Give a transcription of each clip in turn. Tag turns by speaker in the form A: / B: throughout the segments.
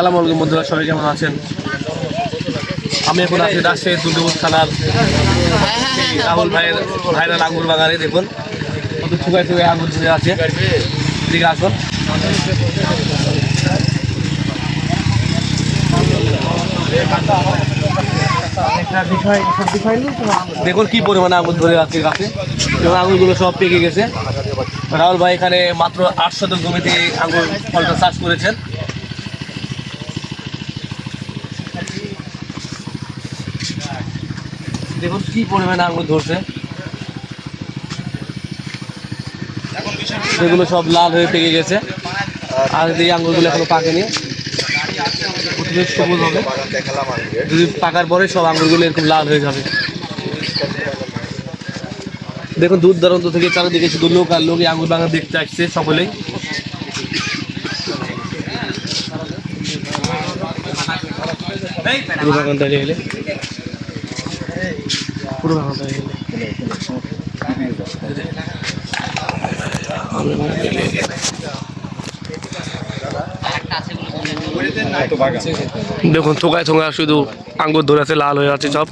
A: আসসালামু আলাইকুম বন্ধুরা, সবাই কেমন আছেন? আমি এখন আছি রাজশাহী দুর্গাপুর থানার রাহুল ভাইরাল আঙ্গুর বাগানে। দেখুন কত ছুকায় ছুকায় আঙ্গুর ধরে আছে। দিকে আসুন। দেখুন কি পরিমাণে আঙুর ধরে আছে গাছে এবং আঙুরগুলো সব পেকে গেছে। রাহুল ভাই এখানে মাত্র 8 শতক জমিতে আঙুর ফলটা চাষ করেছেন। দেখুন কি পরিমাণে আঙুর ধরছে, এগুলো সব লাল হয়ে পেকে গেছে। আর এই আঙুরগুলো এখনো পাকেনি, সবুজ হবে। যদি পাকার পরে সব আঙুরগুলো এরকম লাল হয়ে যাবে। দেখুন দূর দূরান্ত থেকে চারিদিকে শুধু লোক আর লোক আঙুর বাগান দেখতে আসছে সকলেই। পুরো বাগানটা এলে পুরো বাগানটা এলে দেখুন থোকায় থোকায় শুধু আঙ্গুর ধরে আছে, লাল হয়ে আছে সব।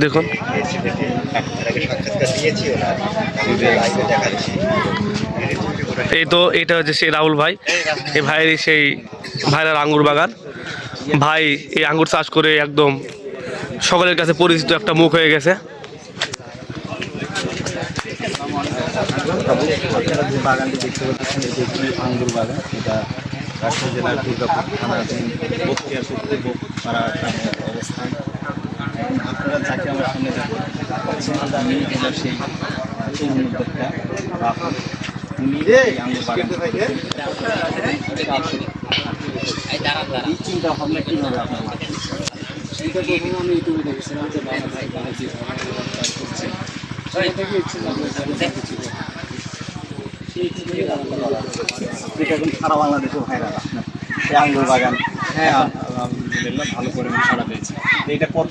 A: দেখুন এই তো এটা হচ্ছে সেই রাহুল ভাই, এই ভাইয়ের সেই ভাইরাল আঙ্গুর বাগান। ভাই এই আঙ্গুর চাষ করে একদম সকলের কাছে পরিচিত একটা মুখ হয়ে গেছে।
B: আপনারা যে বাগানটি দেখতে পাচ্ছেন এটি একটি আঙ্গুর বাগান। এটা রাজশাহী জেলার দুর্গাপুর থানাধীন বখতিয়ার পূর্ব পাড়া গ্রামের অবস্থান। আপনারা যাকে আমার সামনে দেখতে পাচ্ছেন আমি এবার সেই উদ্যোক্তা রাহুল। উনি এই আঙ্গুর বাগান এই চিন্তা ভাবনা কীভাবে আপনার চিন্তা প্রথমে আমি ইউটিউবে দেখেছিলাম যে এখন সারা বাংলাদেশেও ভাইরাল আপনার এই আঙ্গুর বাগান। হ্যাঁ আলহামদুলিল্লাহ ভালো পরিমাণ সাড়া পেয়েছে। এটা কত